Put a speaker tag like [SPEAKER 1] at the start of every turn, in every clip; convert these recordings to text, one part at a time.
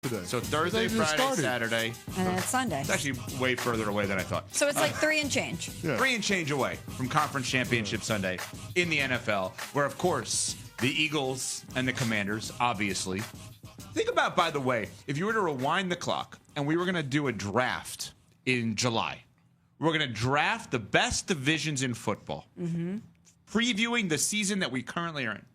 [SPEAKER 1] today.
[SPEAKER 2] So Thursday, Friday, Saturday.
[SPEAKER 3] And then it's Sunday.
[SPEAKER 2] It's actually way further away than I thought.
[SPEAKER 3] So it's like 3 and change.
[SPEAKER 1] Yeah.
[SPEAKER 2] 3 and change away from Conference Championship Sunday in the NFL, where, of course, the Eagles and the Commanders, obviously. Think about, by the way, if you were to rewind the clock and we were going to do a draft in July, we're going to draft the best divisions in football, previewing the season that we currently are in.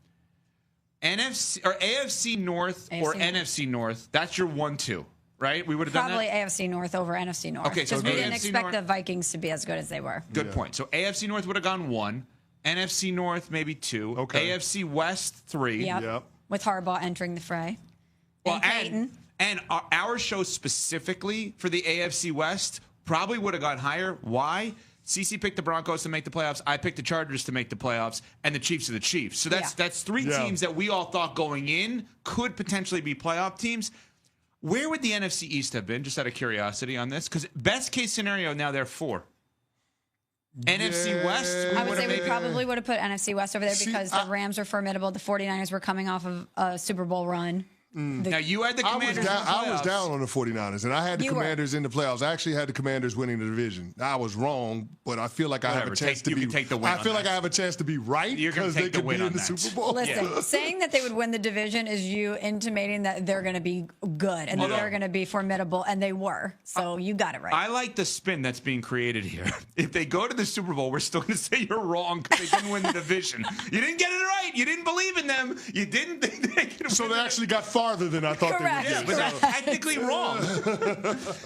[SPEAKER 2] NFC or AFC North or NFC North, that's your 1-2, right? We would have done that?
[SPEAKER 3] Probably AFC North over NFC North.
[SPEAKER 2] Okay, so
[SPEAKER 3] because we didn't
[SPEAKER 2] AFC
[SPEAKER 3] expect
[SPEAKER 2] North-
[SPEAKER 3] the Vikings to be as good as they were.
[SPEAKER 2] Good point. So AFC North would have gone 1, NFC North maybe 2,
[SPEAKER 1] Okay.
[SPEAKER 2] AFC West 3.
[SPEAKER 3] Yep. With Harbaugh entering the fray.
[SPEAKER 2] Well,
[SPEAKER 3] and
[SPEAKER 2] and our show specifically for the AFC West probably would have gone higher. Why? CC picked the Broncos to make the playoffs. I picked the Chargers to make the playoffs, and the Chiefs are the Chiefs. So that's 3 teams that we all thought going in could potentially be playoff teams. Where would the NFC East have been, just out of curiosity on this? Because best case scenario, now they're 4. NFC West,
[SPEAKER 3] I would say we probably would have put NFC West over there because the
[SPEAKER 1] I-
[SPEAKER 3] Rams were formidable. The 49ers were coming off of a Super Bowl run.
[SPEAKER 2] Now, you had the Commanders in the playoffs.
[SPEAKER 1] I was down on the 49ers, and I had the
[SPEAKER 3] You were.
[SPEAKER 1] Commanders in the playoffs. I actually had the Commanders winning the division. I was wrong, but I feel like I have a chance to
[SPEAKER 2] you
[SPEAKER 1] be.
[SPEAKER 2] can take the win
[SPEAKER 1] I
[SPEAKER 2] on
[SPEAKER 1] feel
[SPEAKER 2] that.
[SPEAKER 1] like I have a chance to be right
[SPEAKER 2] You're gonna
[SPEAKER 1] because
[SPEAKER 2] take
[SPEAKER 1] they
[SPEAKER 2] the
[SPEAKER 1] could
[SPEAKER 2] win
[SPEAKER 1] be
[SPEAKER 2] on
[SPEAKER 1] in the
[SPEAKER 2] that.
[SPEAKER 1] Super Bowl.
[SPEAKER 3] Listen, saying that they would win the division is you intimating that they're going to be good and that they're going to be formidable, and they were. So you got it right.
[SPEAKER 2] I like the spin that's being created here. If they go to the Super Bowl, we're still going to say you're wrong because they didn't win the division. You didn't get it right. You didn't believe in them. You didn't think they could
[SPEAKER 1] So
[SPEAKER 2] win
[SPEAKER 1] they
[SPEAKER 2] it.
[SPEAKER 1] actually got farther than I thought
[SPEAKER 3] Correct.
[SPEAKER 1] they
[SPEAKER 2] Yeah,
[SPEAKER 1] would
[SPEAKER 2] but
[SPEAKER 1] get.
[SPEAKER 2] that's technically wrong.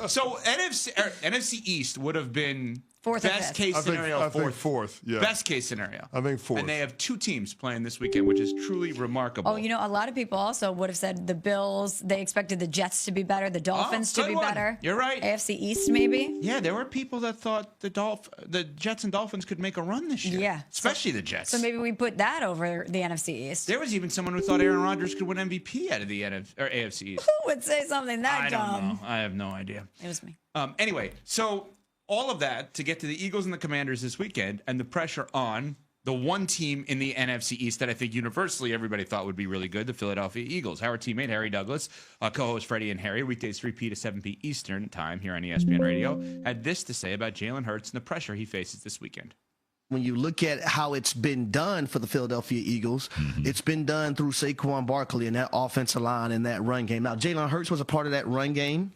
[SPEAKER 2] So NFC East would have been
[SPEAKER 3] Fourth or
[SPEAKER 2] best
[SPEAKER 3] fifth.
[SPEAKER 2] case
[SPEAKER 1] I think
[SPEAKER 2] scenario
[SPEAKER 1] fourth. Yeah.
[SPEAKER 2] Best case scenario.
[SPEAKER 1] I think fourth.
[SPEAKER 2] And they have 2 teams playing this weekend, which is truly remarkable.
[SPEAKER 3] Oh, a lot of people also would have said the Bills. They expected the Jets to be better, the Dolphins to
[SPEAKER 2] good
[SPEAKER 3] be
[SPEAKER 2] one.
[SPEAKER 3] better.
[SPEAKER 2] You're right.
[SPEAKER 3] AFC East, maybe.
[SPEAKER 2] Yeah, there were people that thought the Jets and Dolphins could make a run this year.
[SPEAKER 3] Yeah.
[SPEAKER 2] Especially the Jets.
[SPEAKER 3] So maybe we put that over the NFC East.
[SPEAKER 2] There was even someone who thought Aaron Rodgers could win MVP out of the AFC East.
[SPEAKER 3] Who would say something that
[SPEAKER 2] I
[SPEAKER 3] dumb?
[SPEAKER 2] don't know. I have no idea.
[SPEAKER 3] It was me.
[SPEAKER 2] Anyway, so all of that to get to the Eagles and the Commanders this weekend and the pressure on the one team in the NFC East that I think universally everybody thought would be really good, the Philadelphia Eagles. Our teammate, Harry Douglas, co-host Freddie and Harry, weekdays 3P to 7P Eastern time here on ESPN Radio, had this to say about Jalen Hurts and the pressure he faces this weekend.
[SPEAKER 4] When you look at how it's been done for the Philadelphia Eagles, it's been done through Saquon Barkley and that offensive line and that run game. Now, Jalen Hurts was a part of that run game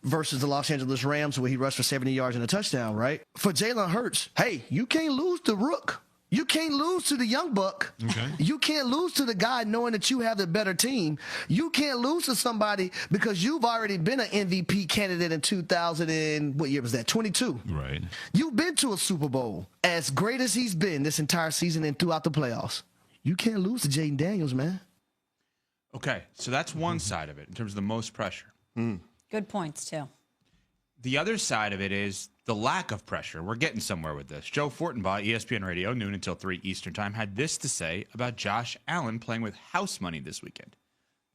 [SPEAKER 4] versus the Los Angeles Rams where he rushed for 70 yards and a touchdown, right? For Jalen Hurts, hey, you can't lose to Rook. You can't lose to the young buck. Okay. You can't lose to the guy knowing that you have the better team. You can't lose to somebody because you've already been an MVP candidate in 2000 and what year was that? 22.
[SPEAKER 5] Right.
[SPEAKER 4] You've been to a Super Bowl. As great as he's been this entire season and throughout the playoffs, you can't lose to Jayden Daniels, man.
[SPEAKER 2] Okay, so that's one side of it in terms of the most pressure.
[SPEAKER 3] Good points, too.
[SPEAKER 2] The other side of it is the lack of pressure. We're getting somewhere with this. Joe Fortenbaugh, ESPN Radio, noon until 3 Eastern time, had this to say about Josh Allen playing with house money this weekend.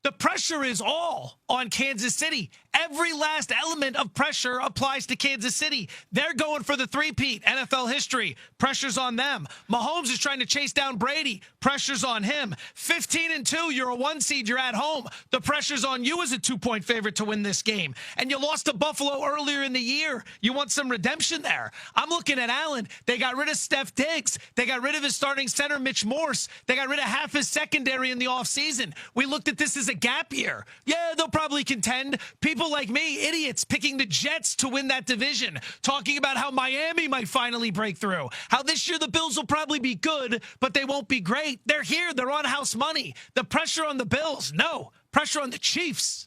[SPEAKER 6] The pressure is all on Kansas City. Every last element of pressure applies to Kansas City. They're going for the three-peat, NFL history. Pressure's on them. Mahomes is trying to chase down Brady. Pressure's on him. 15-2, you're a 1 seed, you're at home. The pressure's on you as a 2-point favorite to win this game. And you lost to Buffalo earlier in the year. You want some redemption there. I'm looking at Allen. They got rid of Steph Diggs. They got rid of his starting center, Mitch Morse. They got rid of half his secondary in the offseason. We looked at this as a gap year. Yeah, they'll probably contend. People like me, idiots, picking the Jets to win that division, talking about how Miami might finally break through, how this year the Bills will probably be good, but they won't be great. They're here. They're on house money. The pressure on the Bills, no. Pressure on the Chiefs.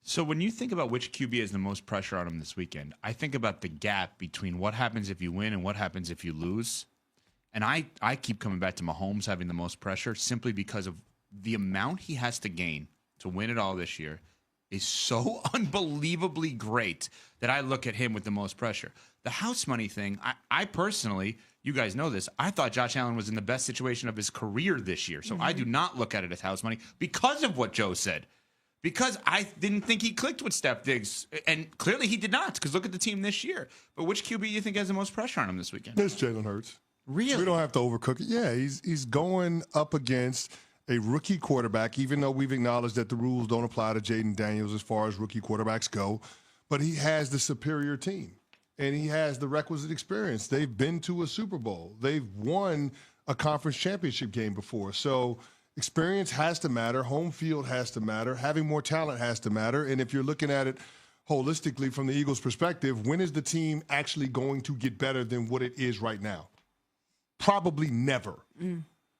[SPEAKER 2] So when you think about which QB has the most pressure on him this weekend, I think about the gap between what happens if you win and what happens if you lose. And I keep coming back to Mahomes having the most pressure simply because of the amount he has to gain to win it all this year is so unbelievably great that I look at him with the most pressure. The house money thing, I personally, you guys know this, I thought Josh Allen was in the best situation of his career this year. So I do not look at it as house money because of what Joe said. Because I didn't think he clicked with Steph Diggs. And clearly he did not, because look at the team this year. But which QB do you think has the most pressure on him this weekend?
[SPEAKER 1] It's Jalen Hurts.
[SPEAKER 2] Really?
[SPEAKER 1] We don't have to overcook it. Yeah, he's going up against a rookie quarterback, even though we've acknowledged that the rules don't apply to Jayden Daniels as far as rookie quarterbacks go, but he has the superior team, and he has the requisite experience. They've been to a Super Bowl. They've won a conference championship game before. So experience has to matter. Home field has to matter. Having more talent has to matter. And if you're looking at it holistically from the Eagles' perspective, when is the team actually going to get better than what it is right now? Probably never.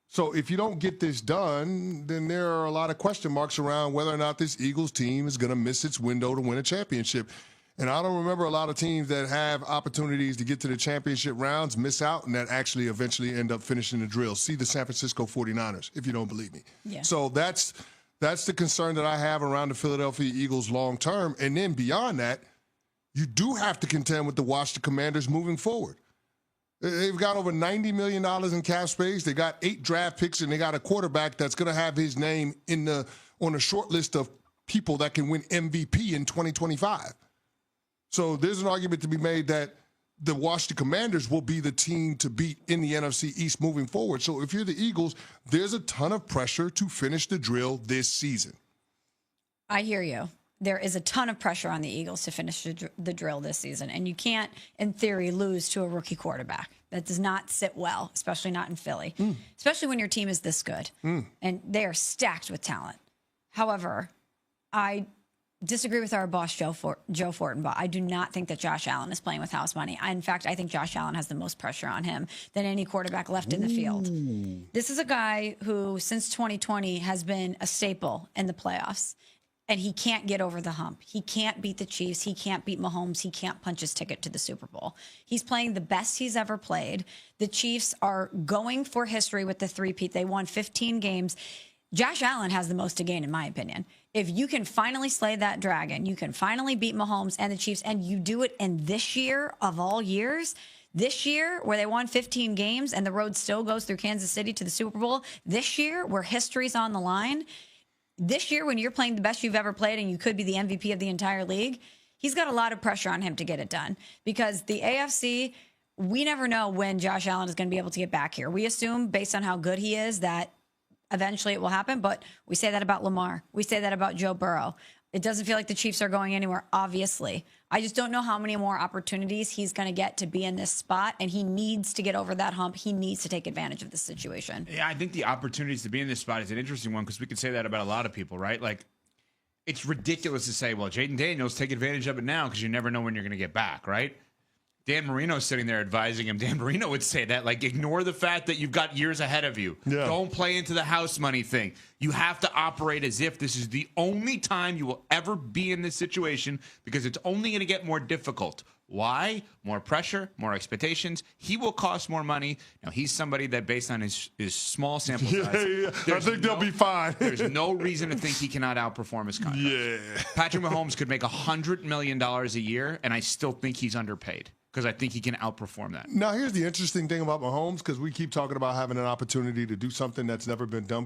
[SPEAKER 1] So if you don't get this done, then there are a lot of question marks around whether or not this Eagles team is going to miss its window to win a championship. And I don't remember a lot of teams that have opportunities to get to the championship rounds, miss out, and that actually eventually end up finishing the drill. See the San Francisco 49ers, if you don't believe me.
[SPEAKER 3] Yeah.
[SPEAKER 1] So that's the concern that I have around the Philadelphia Eagles long term. And then beyond that, you do have to contend with the Washington Commanders moving forward. They've got over $90 million in cap space. They got 8 draft picks, and they got a quarterback that's going to have his name on a short list of people that can win MVP in 2025. So there's an argument to be made that the Washington Commanders will be the team to beat in the NFC East moving forward. So if you're the Eagles, there's a ton of pressure to finish the drill this season.
[SPEAKER 3] I hear you. There is a ton of pressure on the Eagles to finish the drill this season. And you can't, in theory, lose to a rookie quarterback. That does not sit well, especially not in Philly, especially when your team is this good. And they are stacked with talent. However, I disagree with our boss, Joe Fortenbaugh. I do not think that Josh Allen is playing with house money. In fact, I think Josh Allen has the most pressure on him than any quarterback left in the field. This is a guy who, since 2020, has been a staple in the playoffs. And he can't get over the hump. He can't beat the Chiefs. He can't beat Mahomes. He can't punch his ticket to the Super Bowl. He's playing the best he's ever played. The Chiefs are going for history with the three-peat. They won 15 games. Josh Allen has the most to gain, in my opinion. If you can finally slay that dragon, you can finally beat Mahomes and the Chiefs, and you do it in this year of all years, this year where they won 15 games and the road still goes through Kansas City to the Super Bowl, this year where history's on the line, this year, when you're playing the best you've ever played and you could be the MVP of the entire league, he's got a lot of pressure on him to get it done. Because the AFC, we never know when Josh Allen is going to be able to get back here. We assume, based on how good he is, that eventually it will happen. But we say that about Lamar. We say that about Joe Burrow. It doesn't feel like the Chiefs are going anywhere, obviously. I just don't know how many more opportunities he's going to get to be in this spot, and he needs to get over that hump. He needs to take advantage of this situation.
[SPEAKER 2] Yeah, I think the opportunities to be in this spot is an interesting one because we could say that about a lot of people, right? Like, it's ridiculous to say, well, Jayden Daniels, take advantage of it now because you never know when you're going to get back, right? Dan Marino's sitting there advising him. Dan Marino would say that, like, ignore the fact that you've got years ahead of you. Yeah. Don't play into the house money thing. You have to operate as if this is the only time you will ever be in this situation because it's only going to get more difficult. Why? More pressure, more expectations. He will cost more money. Now, he's somebody that, based on his small sample size,
[SPEAKER 1] I think they'll be fine.
[SPEAKER 2] There's no reason to think he cannot outperform his contract.
[SPEAKER 1] Yeah.
[SPEAKER 2] Patrick Mahomes could make $100 million a year, and I still think he's underpaid. Because I think he can outperform that.
[SPEAKER 1] Now, here's the interesting thing about Mahomes, because we keep talking about having an opportunity to do something that's never been done